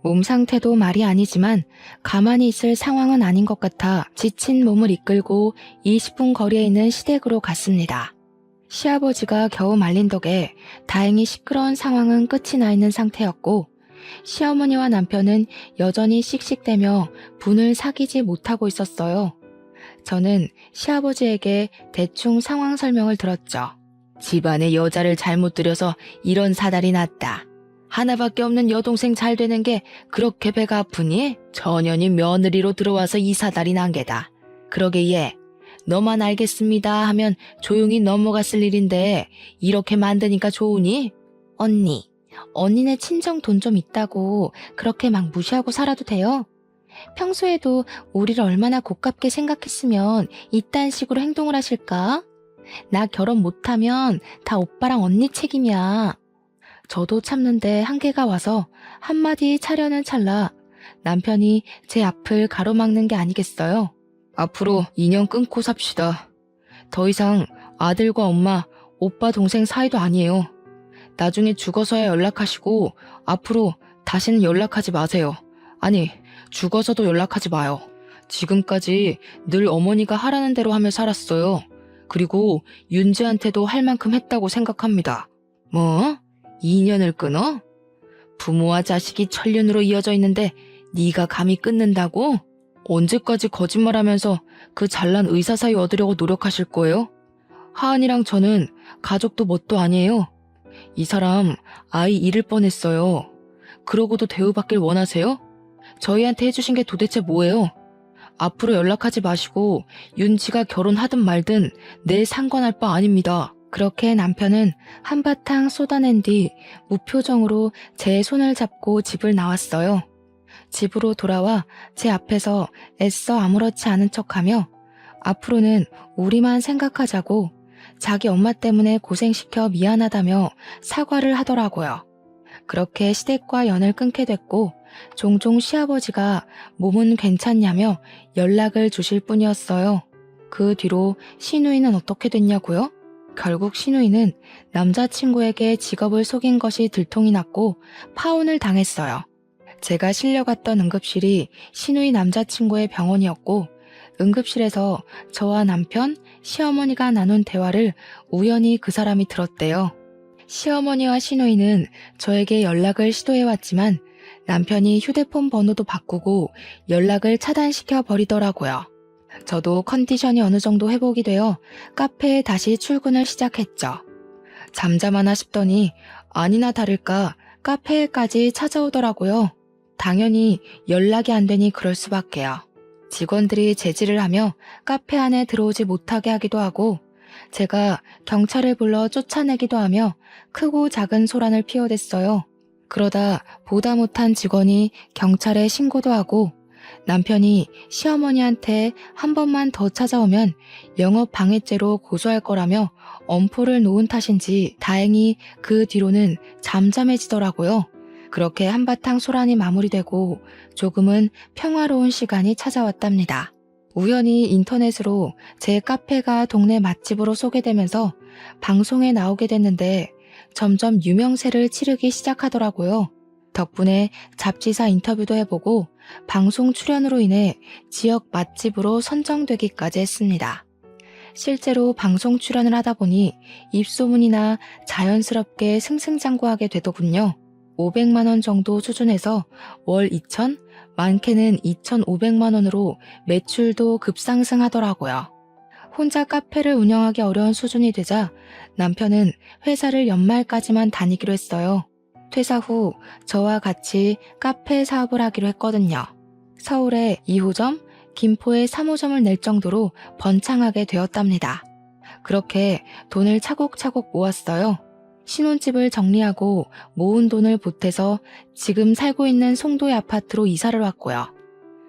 A: 몸 상태도 말이 아니지만 가만히 있을 상황은 아닌 것 같아 지친 몸을 이끌고 20분 거리에 있는 시댁으로 갔습니다. 시아버지가 겨우 말린 덕에 다행히 시끄러운 상황은 끝이 나 있는 상태였고 시어머니와 남편은 여전히 씩씩대며 분을 사귀지 못하고 있었어요. 저는 시아버지에게 대충 상황 설명을 들었죠. 집안에 여자를 잘못 들여서 이런 사달이 났다. 하나밖에 없는 여동생 잘 되는 게 그렇게 배가 아프니? 전현이 며느리로 들어와서 이 사달이 난 게다. 그러게 얘, 너만 알겠습니다 하면 조용히 넘어갔을 일인데 이렇게 만드니까 좋으니? 언니네 친정 돈 좀 있다고 그렇게 막 무시하고 살아도 돼요? 평소에도 우리를 얼마나 고깝게 생각했으면 이딴 식으로 행동을 하실까? 나 결혼 못하면 다 오빠랑 언니 책임이야. 저도 참는데 한계가 와서 한마디 차려는 찰나 남편이 제 앞을 가로막는 게 아니겠어요? 앞으로 인연 끊고 삽시다. 더 이상 아들과 엄마, 오빠 동생 사이도 아니에요. 나중에 죽어서야 연락하시고 앞으로 다시는 연락하지 마세요. 아니, 죽어서도 연락하지 마요. 지금까지 늘 어머니가 하라는 대로 하며 살았어요. 그리고 윤지한테도 할 만큼 했다고 생각합니다. 뭐? 인연을 끊어? 부모와 자식이 천륜으로 이어져 있는데 네가 감히 끊는다고? 언제까지 거짓말하면서 그 잘난 의사 사이 얻으려고 노력하실 거예요? 하은이랑 저는 가족도 뭣도 아니에요. 이 사람 아이 잃을 뻔했어요. 그러고도 대우받길 원하세요? 저희한테 해주신 게 도대체 뭐예요? 앞으로 연락하지 마시고 윤지가 결혼하든 말든 내 상관할 바 아닙니다. 그렇게 남편은 한바탕 쏟아낸 뒤 무표정으로 제 손을 잡고 집을 나왔어요. 집으로 돌아와 제 앞에서 애써 아무렇지 않은 척하며 앞으로는 우리만 생각하자고 자기 엄마 때문에 고생시켜 미안하다며 사과를 하더라고요. 그렇게 시댁과 연을 끊게 됐고 종종 시아버지가 몸은 괜찮냐며 연락을 주실 뿐이었어요. 그 뒤로 시누이는 어떻게 됐냐고요? 결국 시누이는 남자친구에게 직업을 속인 것이 들통이 났고 파혼을 당했어요. 제가 실려갔던 응급실이 시누이 남자친구의 병원이었고 응급실에서 저와 남편, 시어머니가 나눈 대화를 우연히 그 사람이 들었대요. 시어머니와 시누이는 저에게 연락을 시도해왔지만 남편이 휴대폰 번호도 바꾸고 연락을 차단시켜 버리더라고요. 저도 컨디션이 어느 정도 회복이 되어 카페에 다시 출근을 시작했죠. 잠잠하나 싶더니 아니나 다를까 카페에까지 찾아오더라고요. 당연히 연락이 안 되니 그럴 수밖에요. 직원들이 제지를 하며 카페 안에 들어오지 못하게 하기도 하고 제가 경찰을 불러 쫓아내기도 하며 크고 작은 소란을 피워댔어요. 그러다 보다 못한 직원이 경찰에 신고도 하고 남편이 시어머니한테 한 번만 더 찾아오면 영업방해죄로 고소할 거라며 엄포를 놓은 탓인지 다행히 그 뒤로는 잠잠해지더라고요. 그렇게 한바탕 소란이 마무리되고 조금은 평화로운 시간이 찾아왔답니다. 우연히 인터넷으로 제 카페가 동네 맛집으로 소개되면서 방송에 나오게 됐는데 점점 유명세를 치르기 시작하더라고요. 덕분에 잡지사 인터뷰도 해보고 방송 출연으로 인해 지역 맛집으로 선정되기까지 했습니다. 실제로 방송 출연을 하다 보니 입소문이나 자연스럽게 승승장구하게 되더군요. 500만 원 정도 수준에서 월 2천, 많게는 2,500만 원으로 매출도 급상승하더라고요. 혼자 카페를 운영하기 어려운 수준이 되자 남편은 회사를 연말까지만 다니기로 했어요. 퇴사 후 저와 같이 카페 사업을 하기로 했거든요. 서울에 2호점, 김포에 3호점을 낼 정도로 번창하게 되었답니다. 그렇게 돈을 차곡차곡 모았어요. 신혼집을 정리하고 모은 돈을 보태서 지금 살고 있는 송도의 아파트로 이사를 왔고요.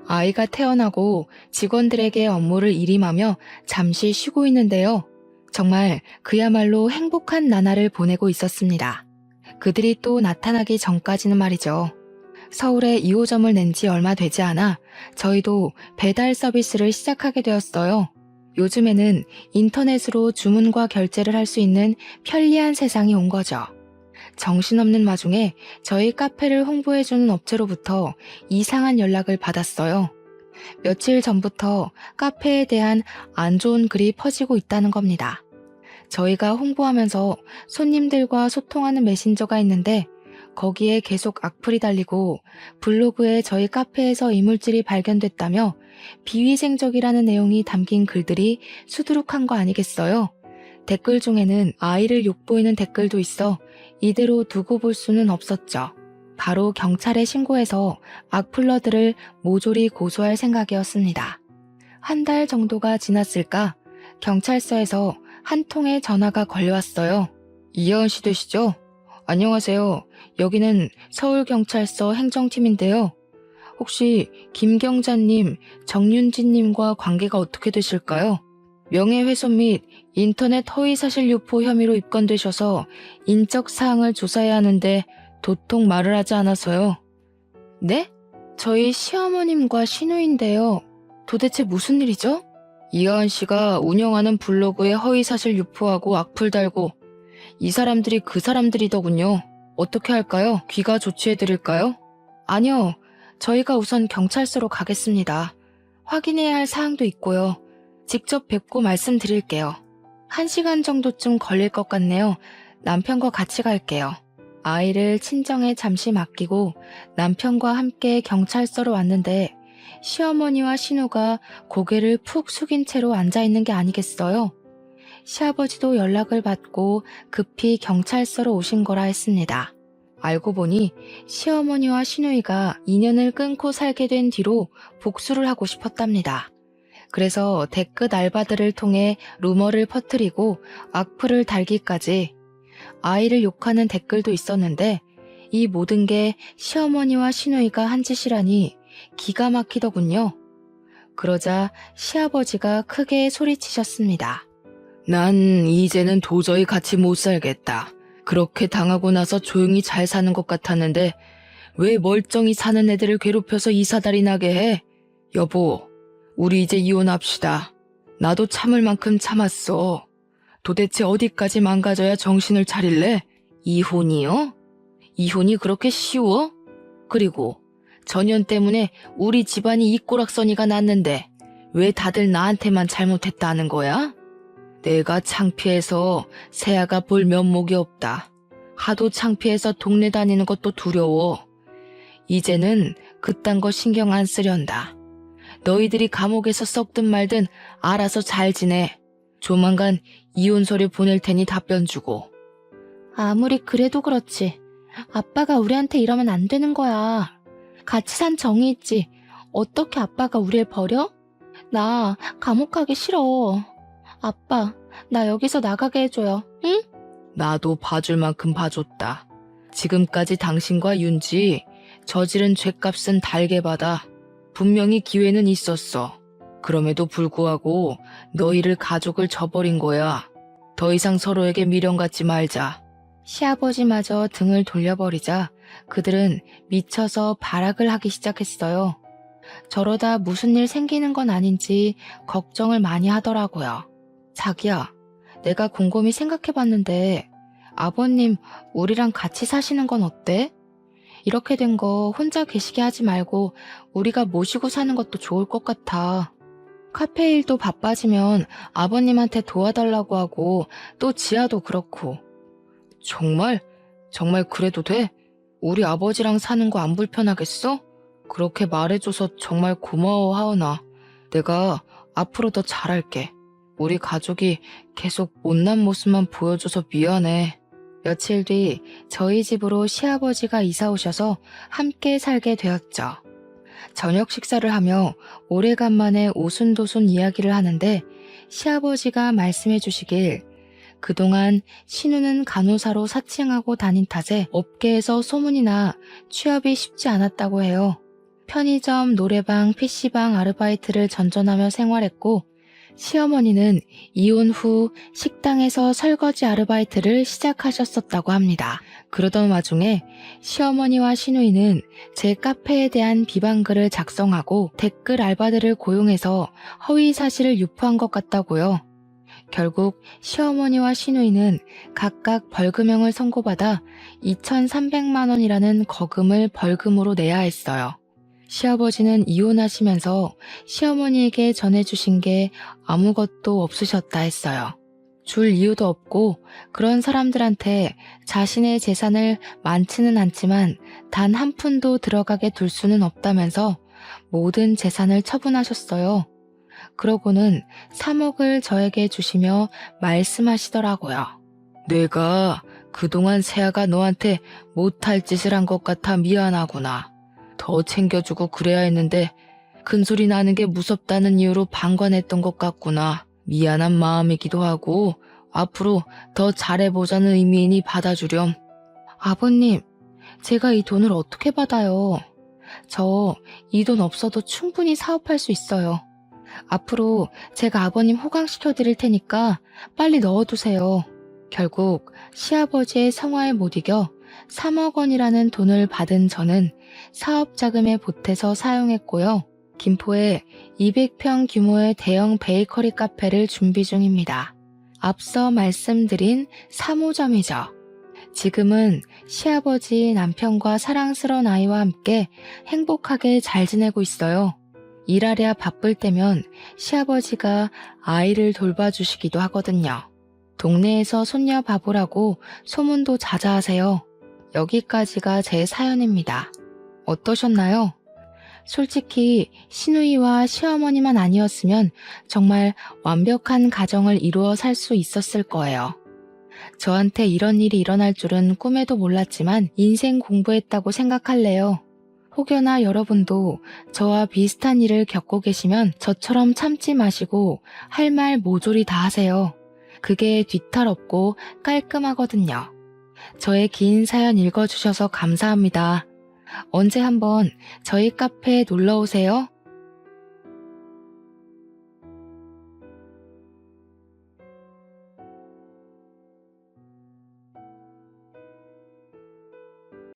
A: 아이가 태어나고 직원들에게 업무를 일임하며 잠시 쉬고 있는데요. 정말 그야말로 행복한 나날을 보내고 있었습니다. 그들이 또 나타나기 전까지는 말이죠. 서울에 2호점을 낸 지 얼마 되지 않아 저희도 배달 서비스를 시작하게 되었어요. 요즘에는 인터넷으로 주문과 결제를 할 수 있는 편리한 세상이 온 거죠. 정신없는 와중에 저희 카페를 홍보해주는 업체로부터 이상한 연락을 받았어요. 며칠 전부터 카페에 대한 안 좋은 글이 퍼지고 있다는 겁니다. 저희가 홍보하면서 손님들과 소통하는 메신저가 있는데 거기에 계속 악플이 달리고 블로그에 저희 카페에서 이물질이 발견됐다며 비위생적이라는 내용이 담긴 글들이 수두룩한 거 아니겠어요? 댓글 중에는 아이를 욕보이는 댓글도 있어 이대로 두고 볼 수는 없었죠. 바로 경찰에 신고해서 악플러들을 모조리 고소할 생각이었습니다. 한 달 정도가 지났을까 경찰서에서 한 통의 전화가 걸려왔어요. 이여은 씨 되시죠? 안녕하세요. 여기는 서울경찰서 행정팀인데요. 혹시 김경자님, 정윤진님과 관계가 어떻게 되실까요? 명예훼손 및 인터넷 허위사실 유포 혐의로 입건되셔서 인적 사항을 조사해야 하는데 도통 말을 하지 않아서요. 네? 저희 시어머님과 시누인데요. 도대체 무슨 일이죠? 이하은 씨가 운영하는 블로그에 허위사실 유포하고 악플 달고 이 사람들이 그 사람들이더군요. 어떻게 할까요? 귀가 조치해드릴까요? 아니요. 저희가 우선 경찰서로 가겠습니다. 확인해야 할 사항도 있고요. 직접 뵙고 말씀드릴게요. 1시간 정도쯤 걸릴 것 같네요. 남편과 같이 갈게요. 아이를 친정에 잠시 맡기고 남편과 함께 경찰서로 왔는데 시어머니와 신우가 고개를 푹 숙인 채로 앉아있는 게 아니겠어요? 시아버지도 연락을 받고 급히 경찰서로 오신 거라 했습니다. 알고 보니 시어머니와 시누이가 인연을 끊고 살게 된 뒤로 복수를 하고 싶었답니다. 그래서 댓글 알바들을 통해 루머를 퍼뜨리고 악플을 달기까지, 아이를 욕하는 댓글도 있었는데 이 모든 게 시어머니와 시누이가 한 짓이라니 기가 막히더군요. 그러자 시아버지가 크게 소리치셨습니다. 난 이제는 도저히 같이 못 살겠다. 그렇게 당하고 나서 조용히 잘 사는 것 같았는데 왜 멀쩡히 사는 애들을 괴롭혀서 이사달이 나게 해? 여보, 우리 이제 이혼합시다. 나도 참을 만큼 참았어. 도대체 어디까지 망가져야 정신을 차릴래? 이혼이요? 이혼이 그렇게 쉬워? 그리고 전현 때문에 우리 집안이 이 꼬락서니가 났는데 왜 다들 나한테만 잘못했다는 거야? 내가 창피해서 세아가 볼 면목이 없다. 하도 창피해서 동네 다니는 것도 두려워. 이제는 그딴 거 신경 안 쓰련다. 너희들이 감옥에서 썩든 말든 알아서 잘 지내. 조만간 이혼 서류 보낼 테니 답변 주고. 아무리 그래도 그렇지. 아빠가 우리한테 이러면 안 되는 거야. 같이 산 정이 있지. 어떻게 아빠가 우릴 버려? 나 감옥 가기 싫어. 아빠, 나 여기서 나가게 해줘요. 응? 나도 봐줄 만큼 봐줬다. 지금까지 당신과 윤지 저지른 죗값은 달게 받아. 분명히 기회는 있었어. 그럼에도 불구하고 너희를 가족을 저버린 거야. 더 이상 서로에게 미련 갖지 말자. 시아버지마저 등을 돌려버리자 그들은 미쳐서 발악을 하기 시작했어요. 저러다 무슨 일 생기는 건 아닌지 걱정을 많이 하더라고요. 자기야, 내가 곰곰이 생각해봤는데 아버님 우리랑 같이 사시는 건 어때? 이렇게 된 거 혼자 계시게 하지 말고 우리가 모시고 사는 것도 좋을 것 같아. 카페 일도 바빠지면 아버님한테 도와달라고 하고 또 지아도 그렇고. 정말? 정말 그래도 돼? 우리 아버지랑 사는 거 안 불편하겠어? 그렇게 말해줘서 정말 고마워 하은아. 내가 앞으로 더 잘할게. 우리 가족이 계속 못난 모습만 보여줘서 미안해. 며칠 뒤 저희 집으로 시아버지가 이사 오셔서 함께 살게 되었죠. 저녁 식사를 하며 오래간만에 오순도순 이야기를 하는데 시아버지가 말씀해 주시길 그동안 신우는 간호사로 사칭하고 다닌 탓에 업계에서 소문이 나 취업이 쉽지 않았다고 해요. 편의점, 노래방, PC방 아르바이트를 전전하며 생활했고 시어머니는 이혼 후 식당에서 설거지 아르바이트를 시작하셨었다고 합니다. 그러던 와중에 시어머니와 시누이는 제 카페에 대한 비방글을 작성하고 댓글 알바들을 고용해서 허위 사실을 유포한 것 같다고요. 결국 시어머니와 시누이는 각각 벌금형을 선고받아 2,300만 원이라는 거금을 벌금으로 내야 했어요. 시아버지는 이혼하시면서 시어머니에게 전해주신 게 아무것도 없으셨다 했어요. 줄 이유도 없고 그런 사람들한테 자신의 재산을 많지는 않지만 단 한 푼도 들어가게 둘 수는 없다면서 모든 재산을 처분하셨어요. 그러고는 3억을 저에게 주시며 말씀하시더라고요. 내가 그동안 세아가 너한테 못할 짓을 한 것 같아 미안하구나. 더 챙겨주고 그래야 했는데 큰소리 나는 게 무섭다는 이유로 방관했던 것 같구나. 미안한 마음이기도 하고 앞으로 더 잘해보자는 의미이니 받아주렴. 아버님, 제가 이 돈을 어떻게 받아요? 저 이 돈 없어도 충분히 사업할 수 있어요. 앞으로 제가 아버님 호강시켜드릴 테니까 빨리 넣어두세요. 결국 시아버지의 성화에 못 이겨 3억 원이라는 돈을 받은 저는 사업 자금에 보태서 사용했고요. 김포에 200평 규모의 대형 베이커리 카페를 준비 중입니다. 앞서 말씀드린 3호점이죠. 지금은 시아버지, 남편과 사랑스러운 아이와 함께 행복하게 잘 지내고 있어요. 일하랴 바쁠 때면 시아버지가 아이를 돌봐주시기도 하거든요. 동네에서 손녀 바보라고 소문도 자자하세요. 여기까지가 제 사연입니다. 어떠셨나요? 솔직히 시누이와 시어머니만 아니었으면 정말 완벽한 가정을 이루어 살 수 있었을 거예요. 저한테 이런 일이 일어날 줄은 꿈에도 몰랐지만 인생 공부했다고 생각할래요. 혹여나 여러분도 저와 비슷한 일을 겪고 계시면 저처럼 참지 마시고 할 말 모조리 다 하세요. 그게 뒤탈없고 깔끔하거든요. 저의 긴 사연 읽어주셔서 감사합니다. 언제 한번 저희 카페에 놀러 오세요.